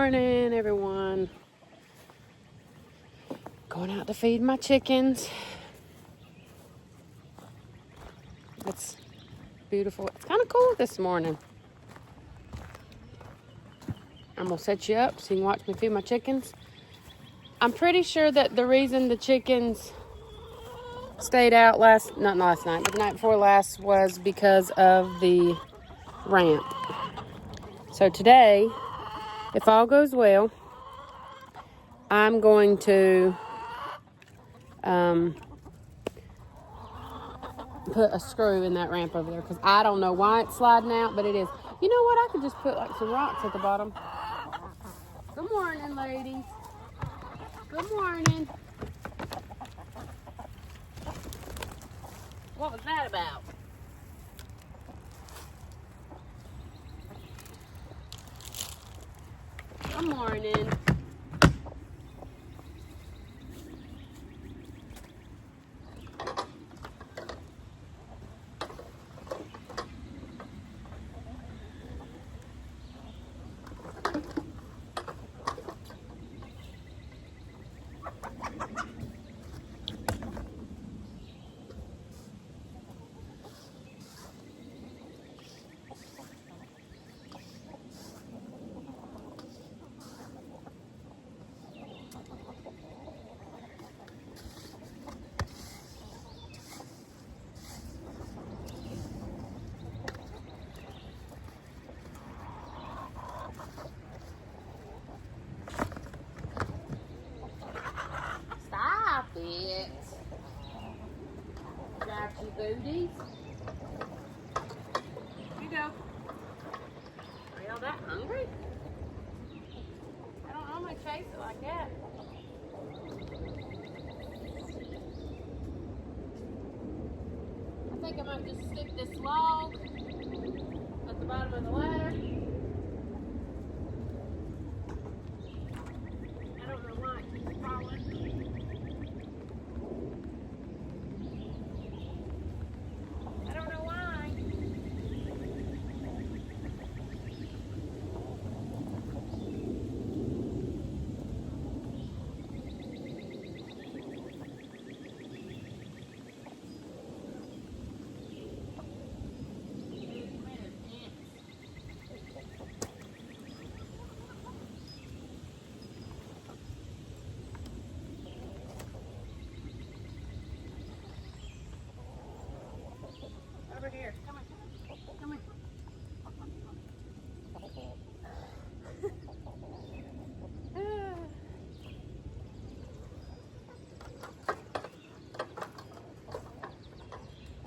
morning, everyone. Going out to feed my chickens. It's beautiful. It's kind of cool this morning. I'm going to set you up so you can watch me feed my chickens. I'm pretty sure that the reason the chickens stayed out not last night, but the night before last was because of the ramp. So today, if all goes well, I'm going to put a screw in that ramp over there because I don't know why it's sliding out, but it is. You know what? I could just put like some rocks at the bottom. Good morning, ladies. Good morning. What was that about? Good morning. Stop it. Got you booties. Here you go. Are y'all that hungry? I don't normally chase it like that. I think I might just stick this log at the bottom of the ladder. I don't know why it keeps falling. I don't know why. Over here. Come on. Come on.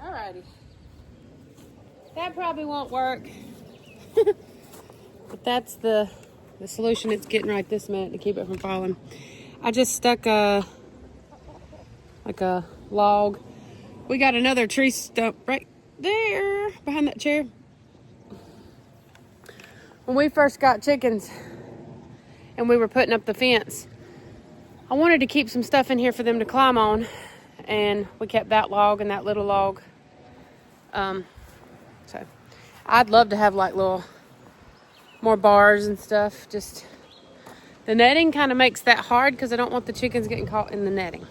Alrighty. That probably won't work. But that's the solution it's getting right this minute to keep it from falling. I just stuck a log. We got another tree stump right there behind that chair. When we first got chickens and we were putting up the fence, I wanted to keep some stuff in here for them to climb on, and we kept that log and that little log. So I'd love to have like more bars and stuff. Just the netting kind of makes that hard because I don't want the chickens getting caught in the netting.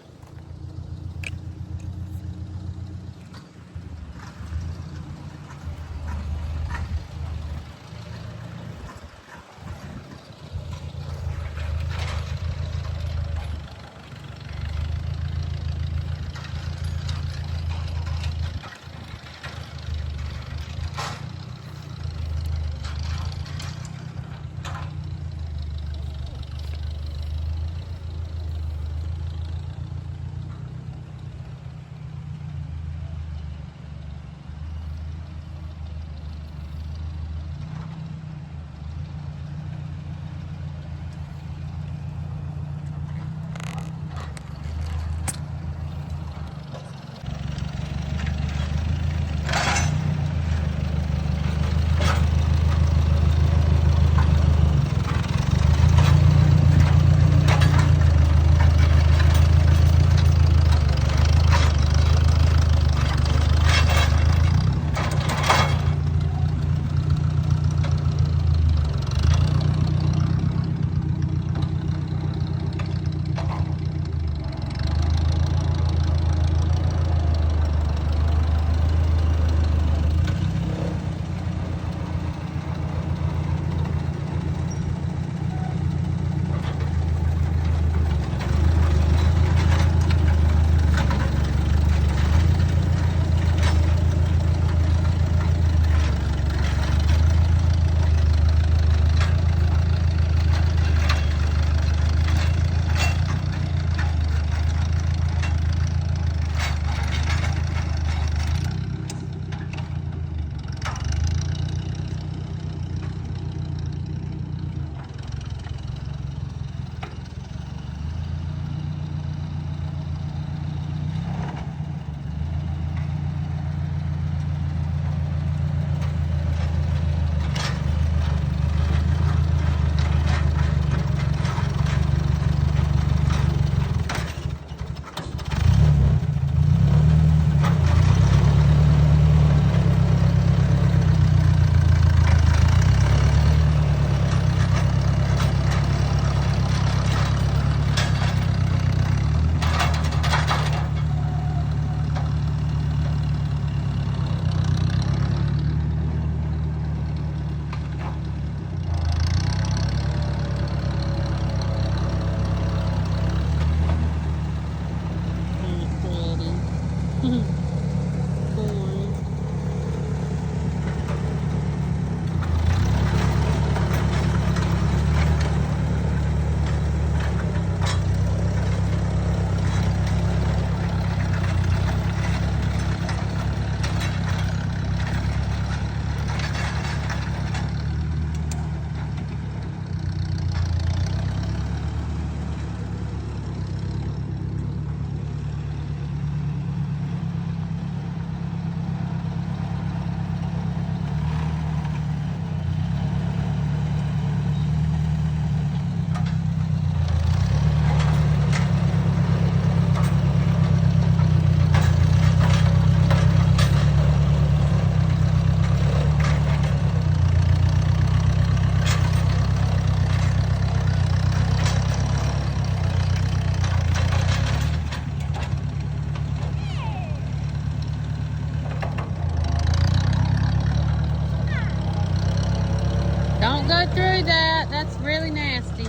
nasty.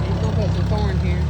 He's gonna put some corn here.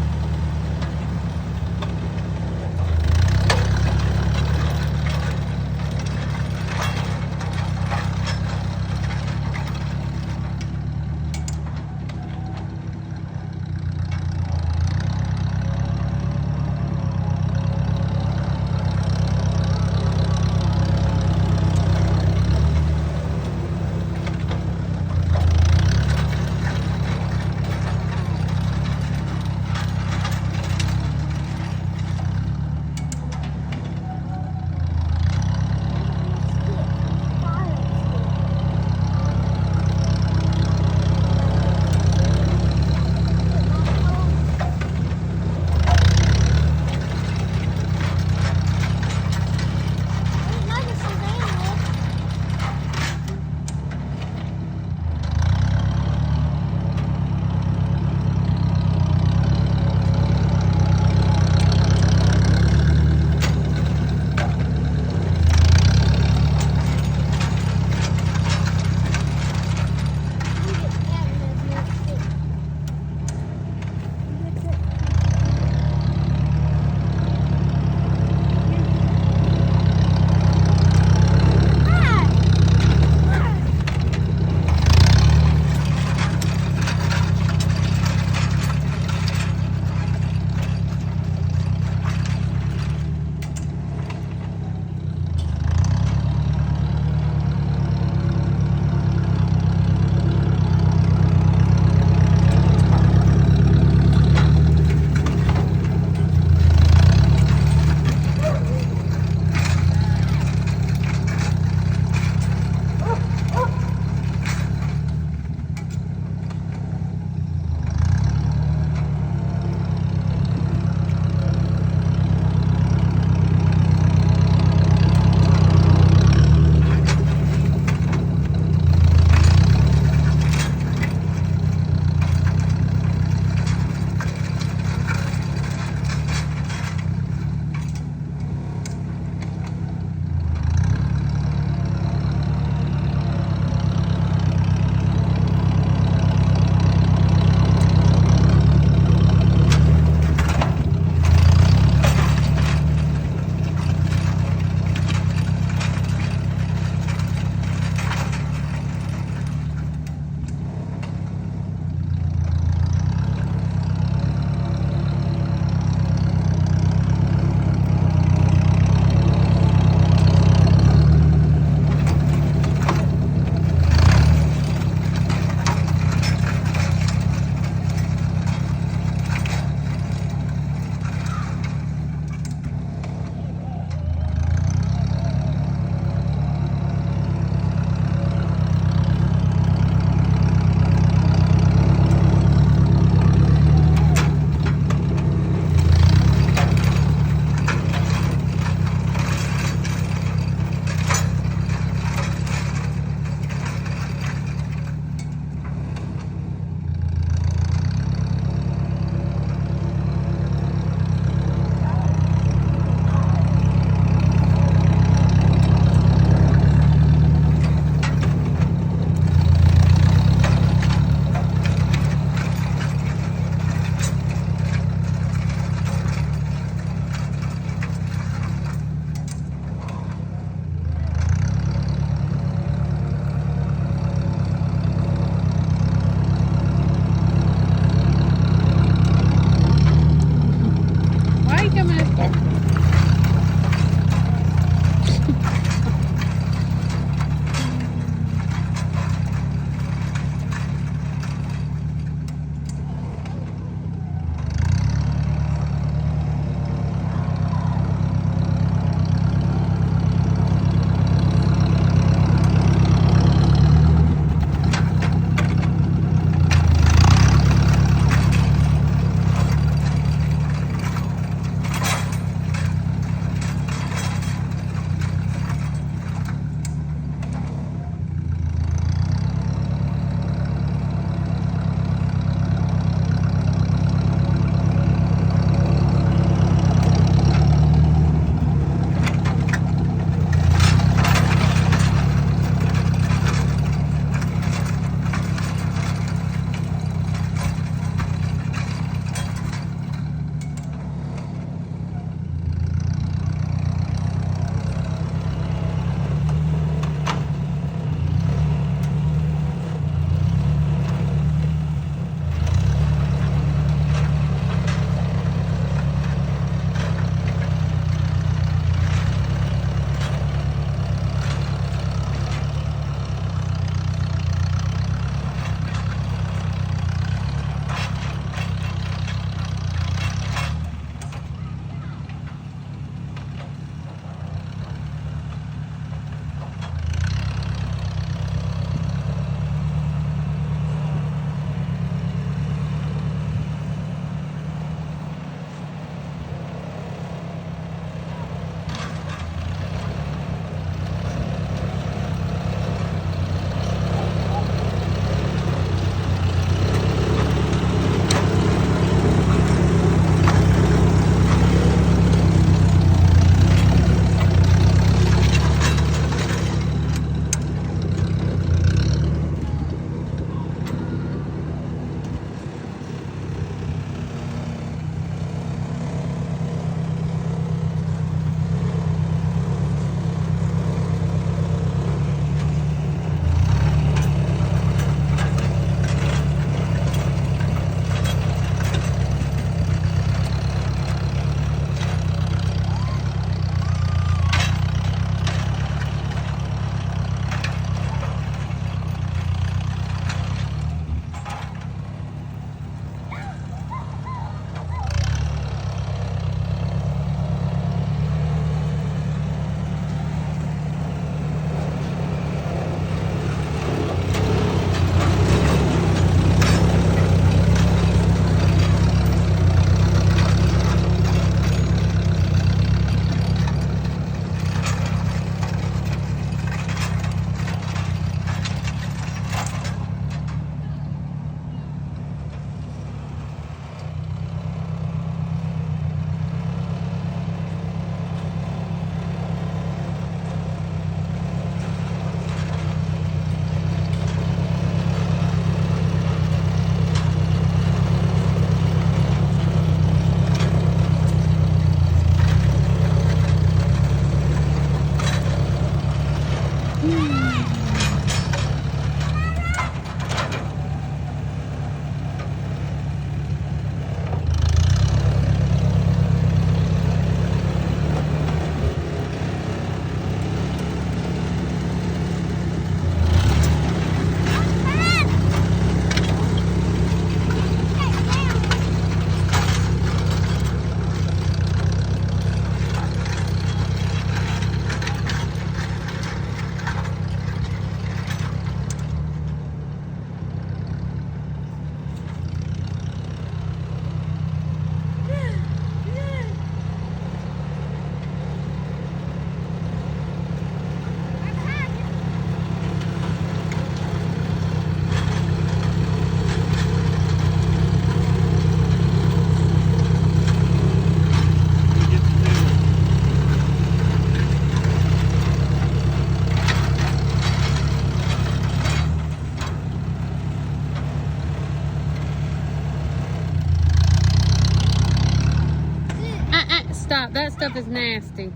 Stop. That stuff is nasty.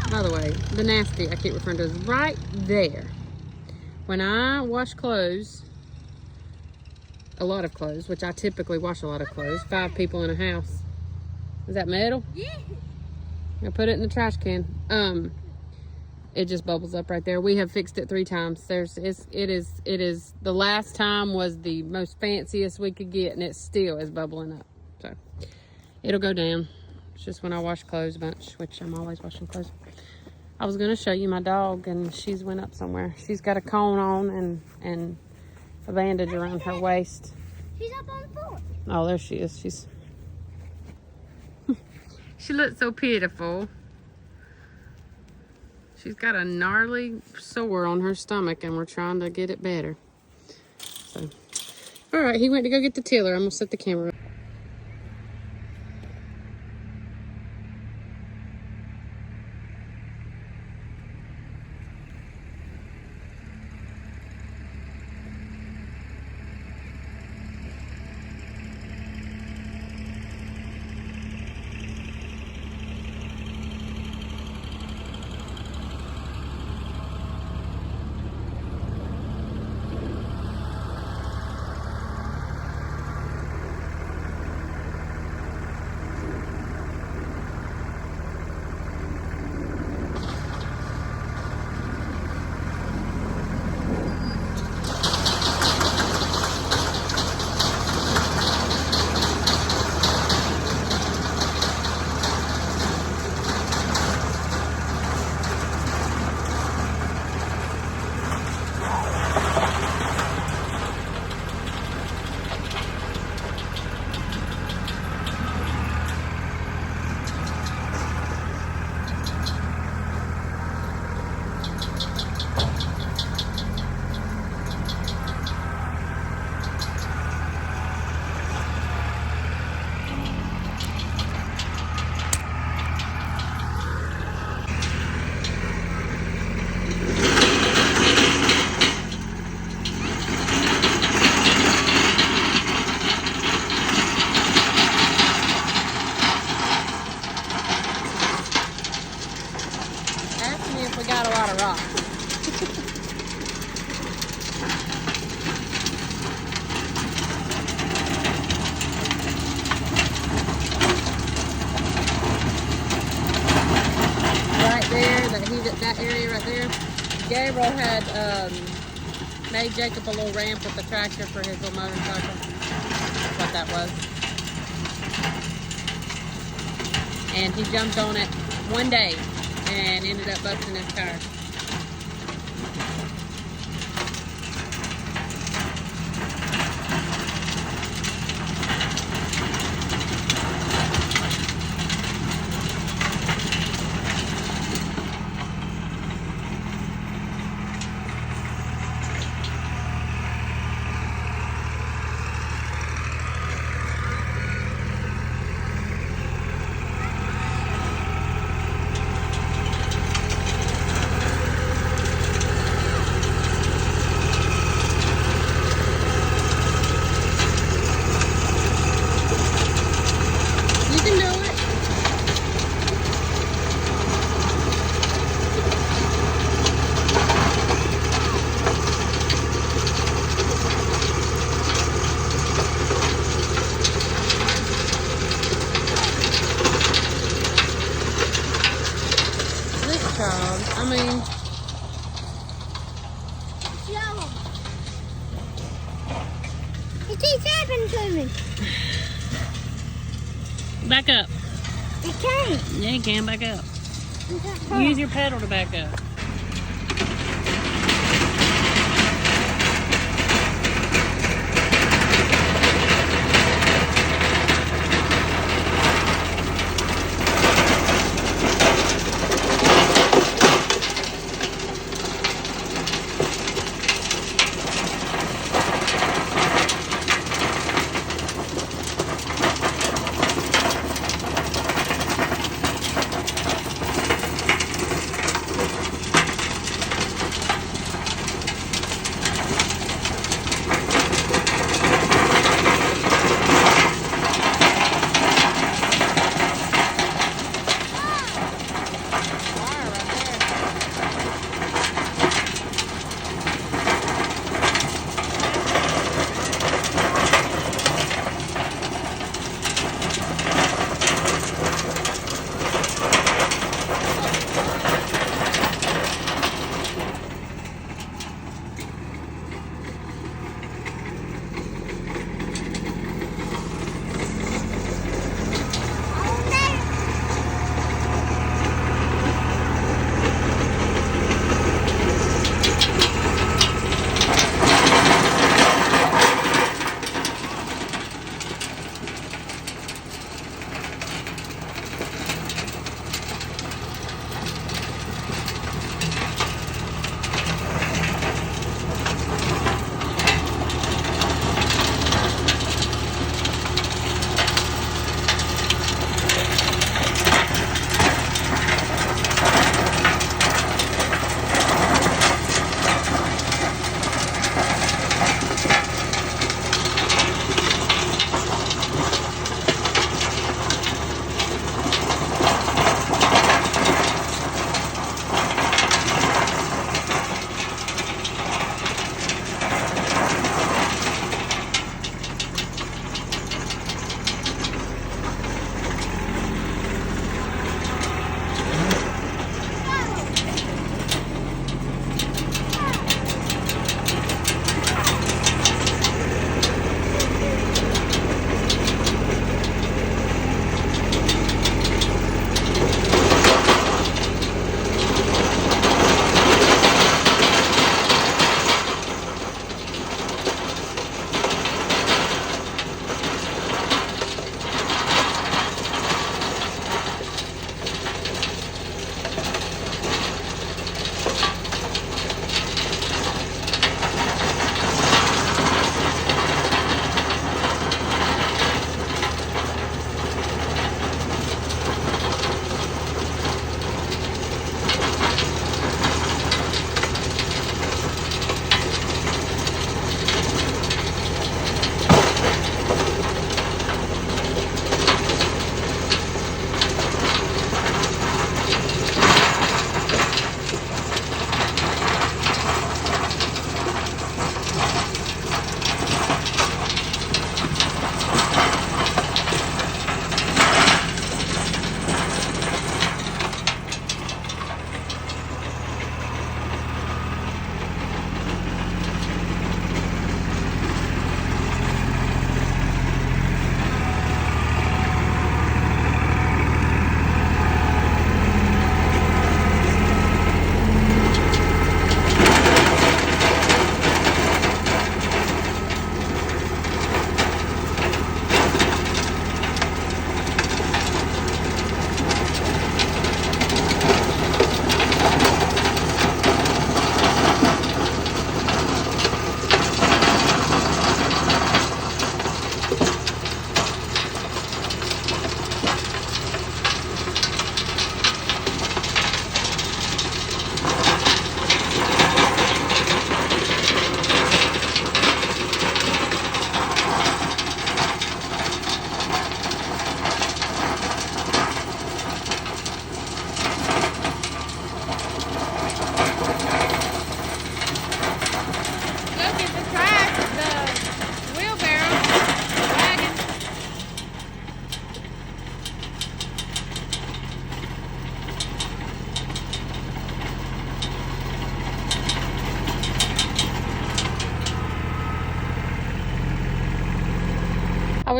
By the way, the nasty I keep referring to is right there. When I wash clothes, a lot of clothes, which I typically wash a lot of clothes, 5 people in a house. Is that metal? Yeah. I put it in the trash can. It just bubbles up right there. We have fixed it 3 times. It is the last time was the most fanciest we could get, and it still is bubbling up. So it'll go down. It's just when I wash clothes a bunch, which I'm always washing clothes. I was gonna show you my dog, and she's went up somewhere. She's got a cone on and a bandage around her waist. She's up on the floor. Oh, there she is. She looks so pitiful. She's got a gnarly sore on her stomach, and we're trying to get it better. So, all right, he went to go get the tiller. I'm gonna set the camera up. Got a lot of rocks. Right there, that area right there. Gabriel had made Jacob a little ramp with the tractor for his little motorcycle. That's what that was. And he jumped on it one day and ended up busting his tire. I mean, show him. It keeps happening to me. back up. It can't. Yeah, you can back up. Use your pedal to back up.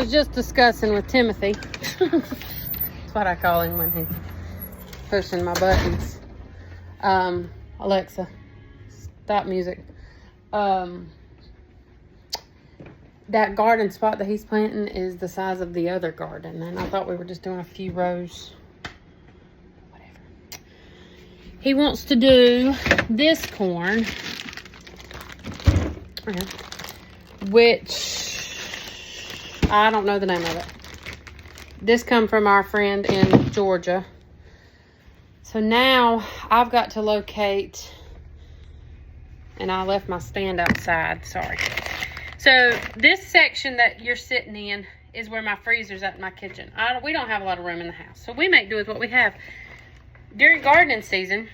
was just discussing with Timothy. That's what I call him when he's pushing my buttons. Alexa, stop music. That garden spot that he's planting is the size of the other garden. And I thought we were just doing a few rows. Whatever. He wants to do this corn. Which, I don't know the name of it. This come from our friend in Georgia. So now I've got to locate, and I left my stand outside, sorry. So this section that you're sitting in is where my freezer's at in my kitchen. We don't have a lot of room in the house, so we make do with what we have. During gardening season,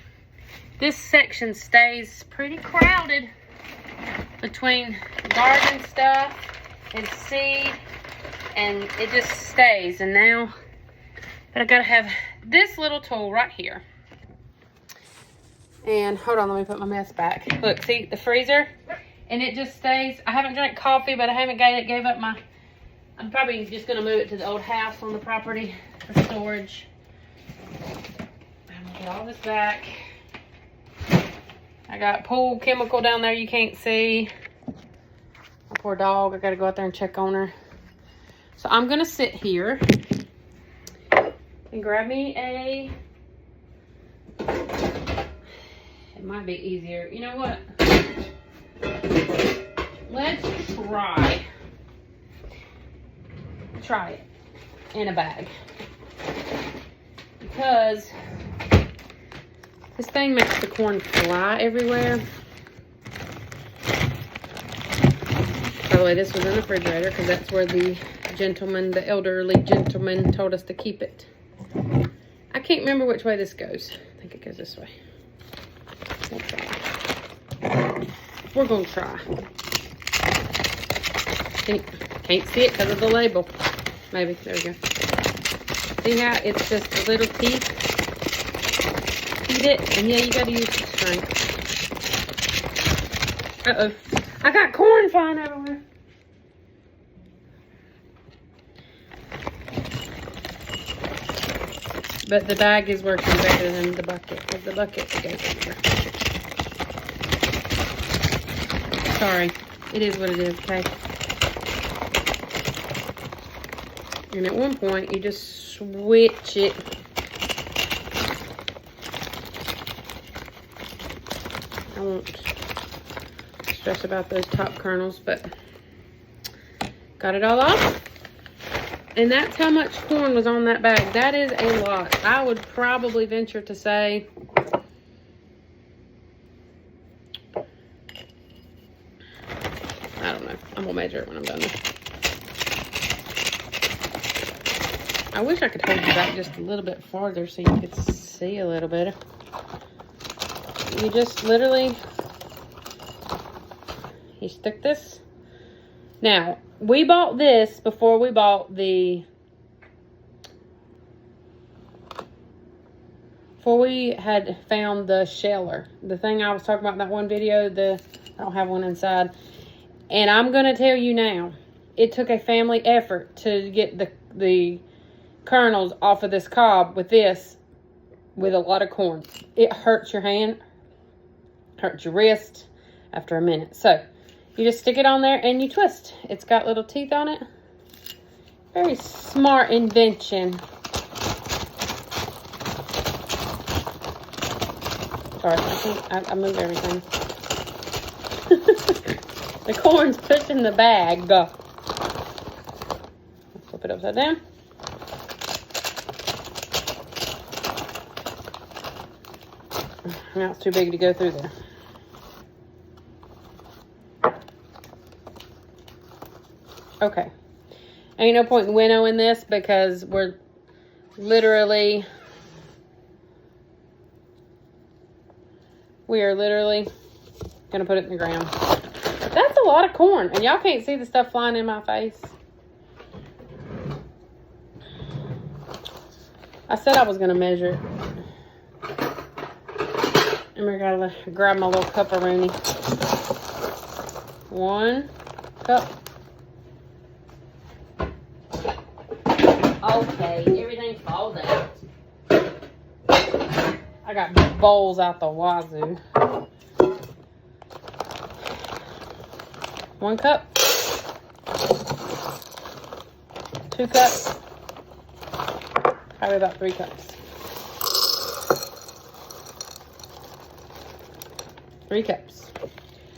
this section stays pretty crowded between garden stuff and seed, and it just stays. And now I gotta have this little tool right here. And hold on, let me put my mess back. Look, see the freezer? And it just stays. I haven't drank coffee, but I haven't gave up my, I'm probably just gonna move it to the old house on the property for storage. I'm gonna get all this back. I got pool chemical down there you can't see. My poor dog, I gotta go out there and check on her. So I'm gonna sit here and grab me a, it might be easier. You know what? Let's try it in a bag. Because this thing makes the corn fly everywhere. By the way, this was in the refrigerator because that's where the gentleman, the elderly gentleman, told us to keep it. I can't remember which way this goes. I think it goes this way. We'll try. We're gonna try. Can't see it because of the label. Maybe, there we go. See how it's just a little teeth? Eat it, and yeah, you gotta use the strength. Uh-oh. I got corn flying everywhere. But the bag is working better than the bucket, because the bucket goes everywhere. Sorry. It is what it is, okay? And at one point, you just switch it. I won't stress about those top kernels, but got it all off. And that's how much corn was on that bag. That is a lot. I would probably venture to say I don't know. I'm gonna measure it when I'm done. I wish I could hold you back just a little bit farther so you could see a little better. You just literally, you stick this. Now, we bought this before we bought the, before we had found the sheller. The thing I was talking about in that one video, I don't have one inside. And I'm going to tell you now, it took a family effort to get the kernels off of this cob with this, with a lot of corn. It hurts your hand, hurts your wrist after a minute. So, you just stick it on there and you twist. It's got little teeth on it. Very smart invention. Sorry, I moved everything. The corn's pushing the bag. Let's flip it upside down. Now it's too big to go through there. Okay. Ain't no point in winnowing this because we're literally, gonna put it in the ground. But that's a lot of corn, and y'all can't see the stuff flying in my face. I said I was gonna measure it. And we're gonna grab my little cup-a-rooney. 1 cup. Okay, everything falls out. I got bowls out the wazoo. 1 cup. 2 cups. Probably about 3 cups. 3 cups.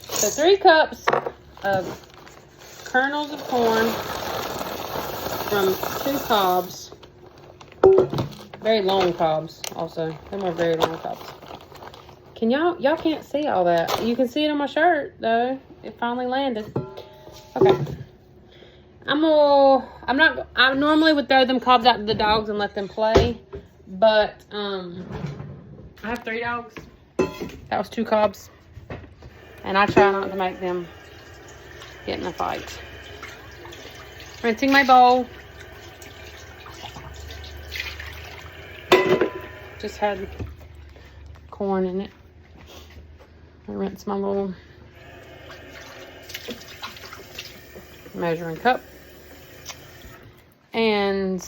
So 3 cups of kernels of corn from 2 cobs. Very long cobs also. Them are very long cobs. Can y'all can't see all that. You can see it on my shirt though. It finally landed. Okay. I normally would throw them cobs out to the dogs and let them play. But I have 3 dogs. That was 2 cobs. And I try not to make them get in a fight. Rinsing my bowl. Just had corn in it. I rinse my little measuring cup. And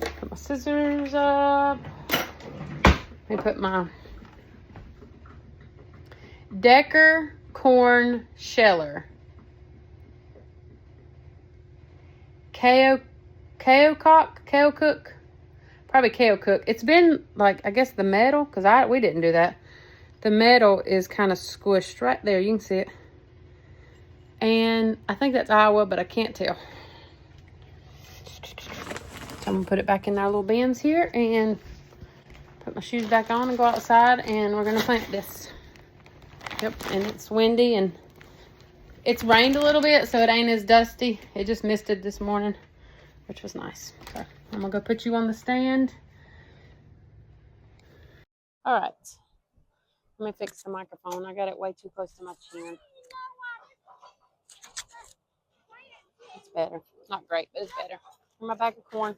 put my scissors up. Let me put my Decker corn sheller. Ko cook. Probably KO cook. It's been like, I guess the metal, because we didn't do that. The metal is kind of squished right there. You can see it. And I think that's Iowa, but I can't tell. So I'm going to put it back in our little bins here and put my shoes back on and go outside, and we're going to plant this. Yep, and it's windy and it's rained a little bit, so it ain't as dusty. It just misted this morning, which was nice. So I'm going to go put you on the stand. All right. Let me fix the microphone. I got it way too close to my chin. It's better. Not great, but it's better. My bag of corn.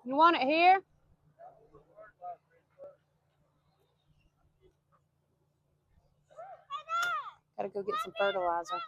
You want it here? Gotta go get some fertilizer.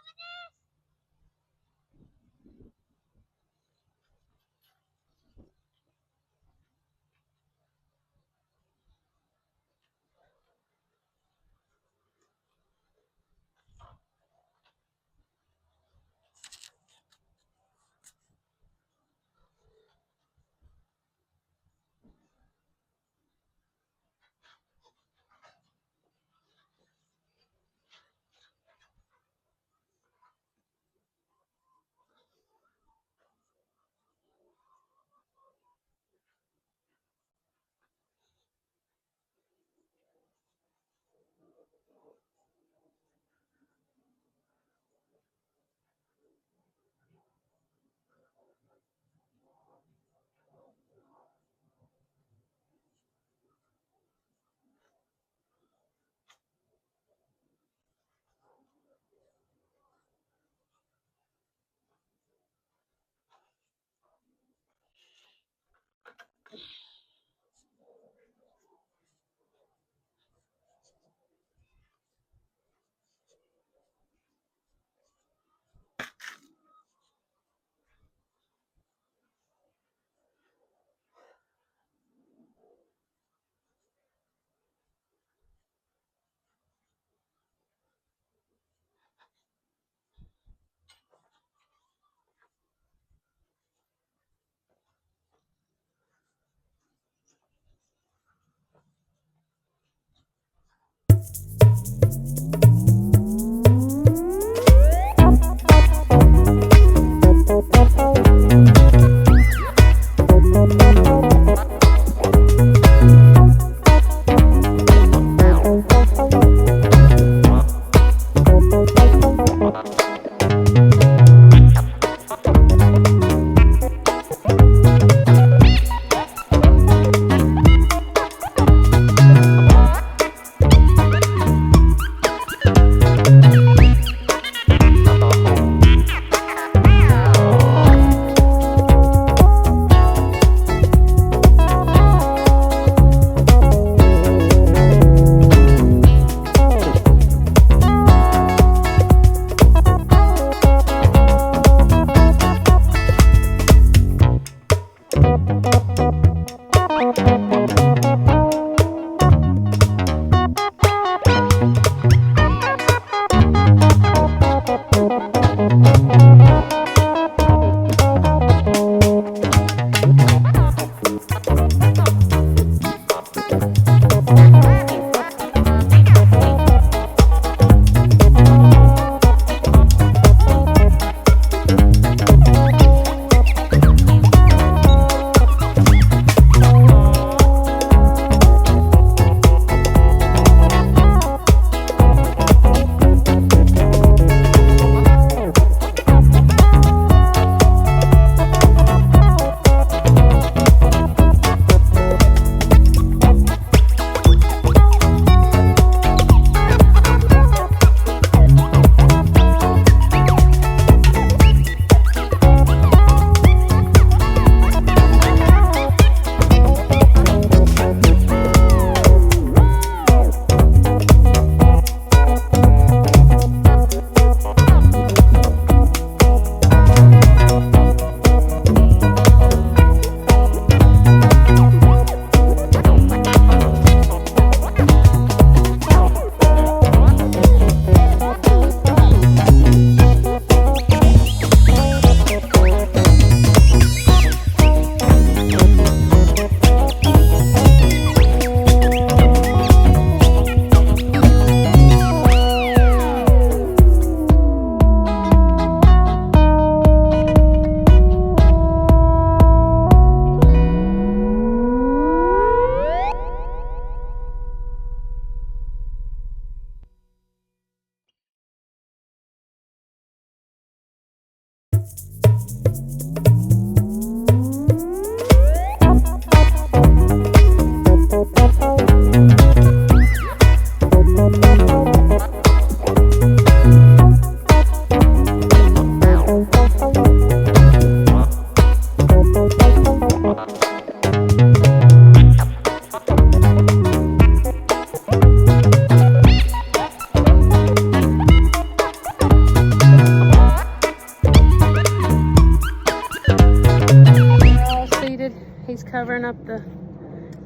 covering up the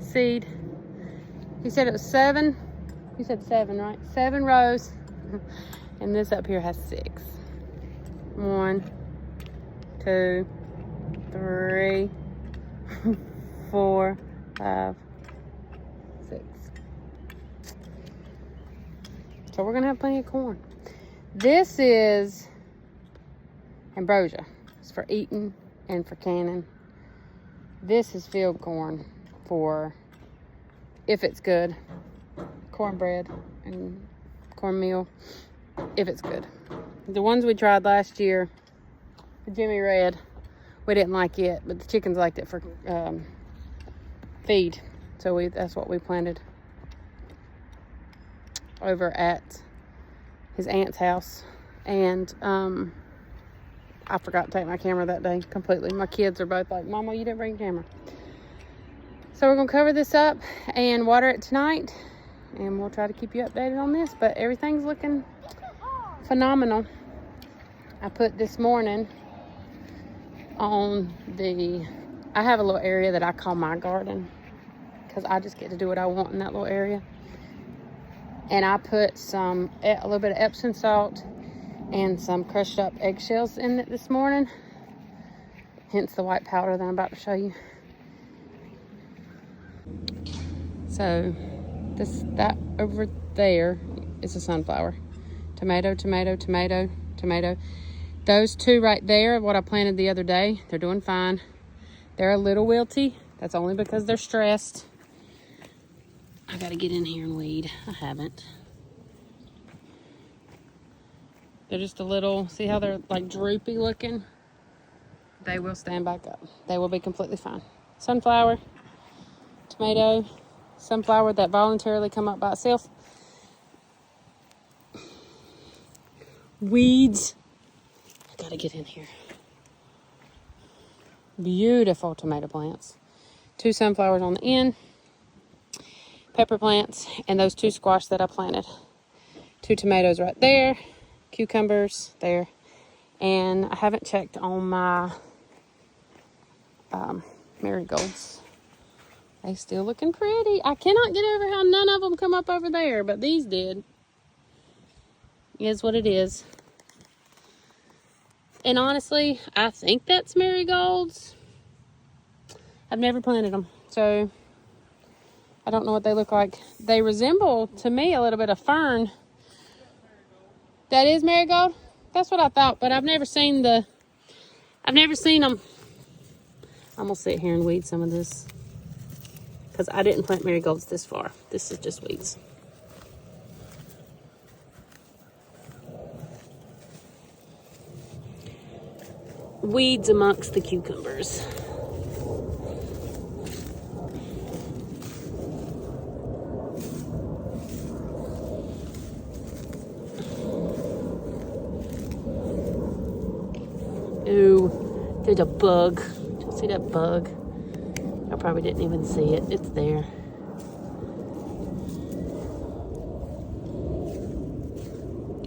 seed. He said it was 7. You said 7, right? 7 rows. And this up here has 6. 1, 2, 3, 4, 5, 6. So we're gonna have plenty of corn. This is ambrosia. It's for eating and for canning. This is field corn for, if it's good, cornbread and cornmeal, if it's good. The ones we tried last year, the Jimmy Red, we didn't like it, but the chickens liked it for feed. So that's what we planted over at his aunt's house. And I forgot to take my camera that day completely. My kids are both like, Mama, you didn't bring a camera. So we're gonna cover this up and water it tonight, and we'll try to keep you updated on this, but everything's looking phenomenal. I put this morning on I have a little area that I call my garden, because I just get to do what I want in that little area. And I put a little bit of Epsom salt and some crushed up eggshells in it this morning. Hence the white powder that I'm about to show you. So that over there is a sunflower. Tomato, tomato, tomato, tomato. Those two right there, what I planted the other day, they're doing fine. They're a little wilty. That's only because they're stressed. I gotta get in here and weed. I haven't. They're just a little, see how they're like droopy looking? They will stand back up. They will be completely fine. Sunflower, tomato, sunflower that voluntarily come up by itself. Weeds. I gotta get in here. Beautiful tomato plants. 2 sunflowers on the end. Pepper plants, and those 2 squash that I planted. 2 tomatoes right there. Cucumbers there. And I haven't checked on my marigolds. They still looking pretty. I cannot get over how none of them come up over there, but these did. Is what it is. And honestly, I think that's marigolds. I've never planted them, so I don't know what they look like. They resemble, to me, a little bit of fern. That is marigold? That's what I thought, but I've never seen them. I'm gonna sit here and weed some of this, because I didn't plant marigolds this far. This is just weeds. Weeds amongst the cucumbers. Ooh, there's a bug. Did you see that bug? I probably didn't even see it. It's there.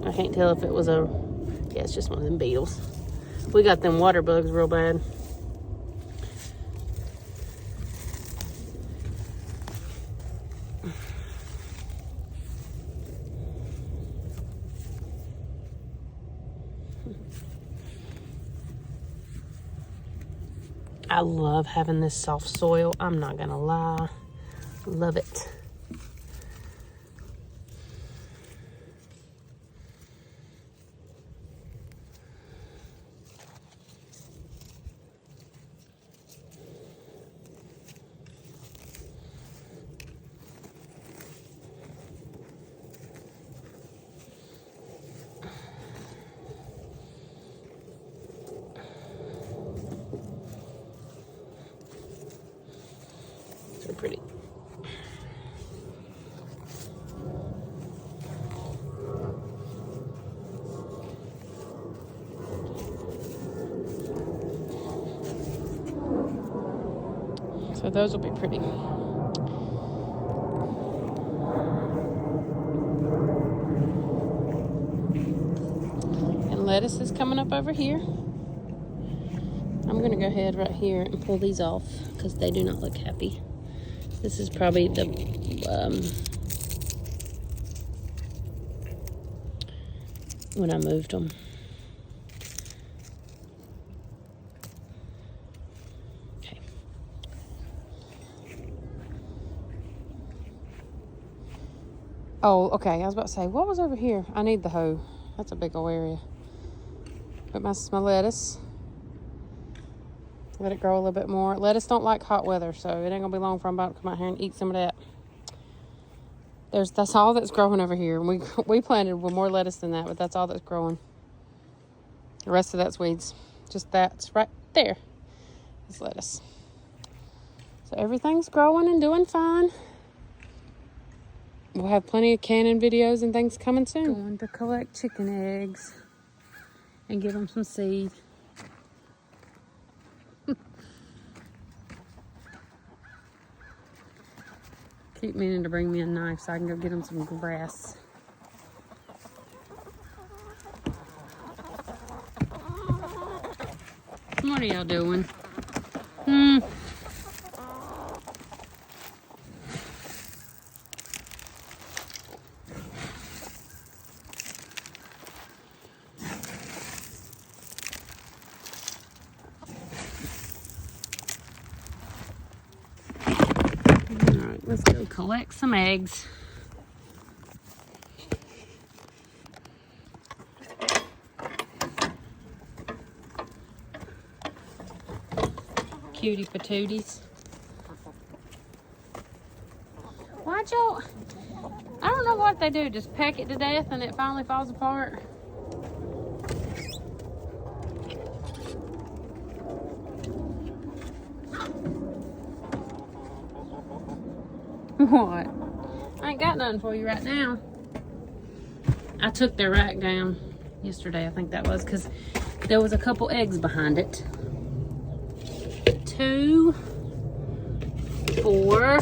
I can't tell if it was yeah, it's just one of them beetles. We got them water bugs real bad. I love having this soft soil. I'm not gonna lie. Love it. So pretty. So those will be pretty. And lettuce is coming up over here. I'm gonna go ahead right here and pull these off because they do not look happy. This is probably the when I moved them. Okay. Oh, okay. I was about to say, what was over here? I need the hoe. That's a big old area. Put my lettuce. Let it grow a little bit more. Lettuce don't like hot weather, so it ain't gonna be long before I'm about to come out here and eat some of that. That's all that's growing over here. We planted with more lettuce than that, but that's all that's growing. The rest of that's weeds. Just that's right there. It's lettuce. So everything's growing and doing fine. We'll have plenty of canning videos and things coming soon. Going to collect chicken eggs and give them some seed. Keep meaning to bring me a knife so I can go get them some grass. What are y'all doing? Alright, let's go collect some eggs. Cutie patooties. Why'd y'all... I don't know what they do. Just peck it to death and it finally falls apart. What? I ain't got nothing for you right now. I took their rack down yesterday, I think that was, because there was a couple eggs behind it. 2, 4,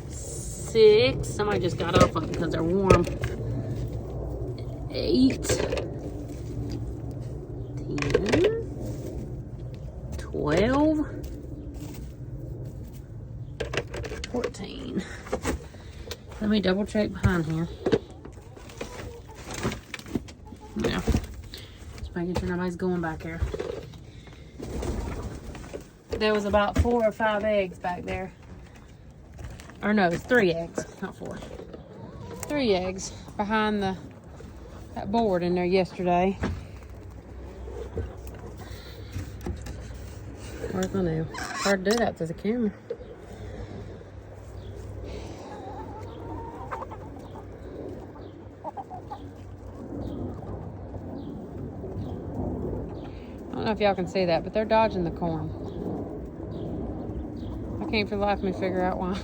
6. Somebody just got off of them because they're warm. 8, 10, 12, 14. Let me double check behind here. Yeah. Just making sure nobody's going back here. There was about 4 or 5 eggs back there. Or no, it's 3 eggs, not 4. 3 eggs behind that board in there yesterday. Where's my nail? Hard to do that to the camera. I don't know if y'all can see that, but they're dodging the corn. I can't for the life of me figure out why.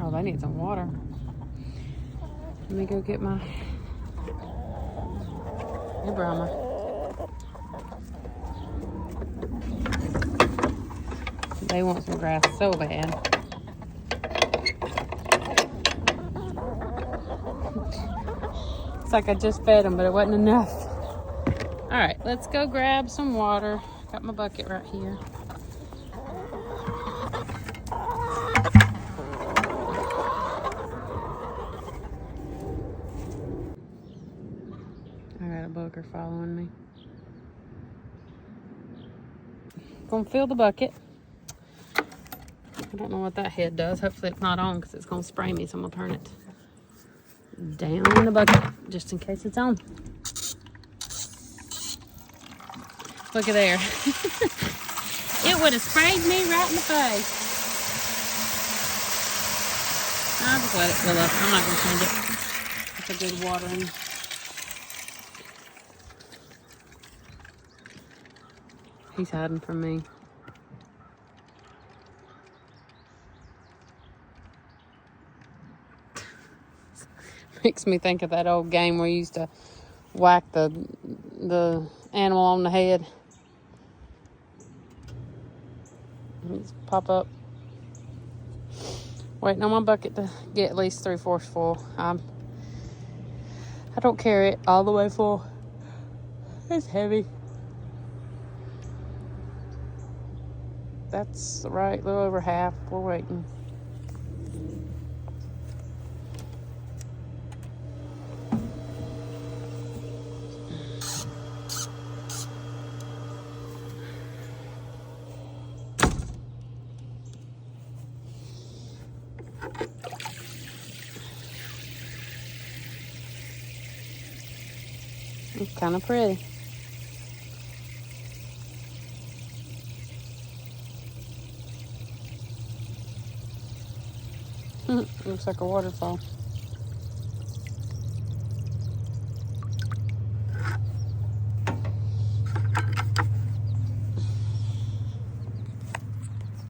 Oh, they need some water. Let me go get my... Hey, Brahma. They want some grass so bad. It's like I just fed them, but it wasn't enough. All right, let's go grab some water. Got my bucket right here. I got a booger following me. Gonna fill the bucket. I don't know what that head does. Hopefully it's not on because it's gonna spray me, so I'm gonna turn it down in the bucket just in case it's on. Look at there. It would have sprayed me right in the face. I'll just let it fill up. I'm not gonna change it. It's a good watering. He's hiding from me. Makes me think of that old game where you used to whack the animal on the head. Just pop up. Waiting on my bucket to get at least 3/4 full. I don't carry it all the way full. It's heavy. That's right, a little over half. We're waiting. It's kind of pretty. Looks like a waterfall.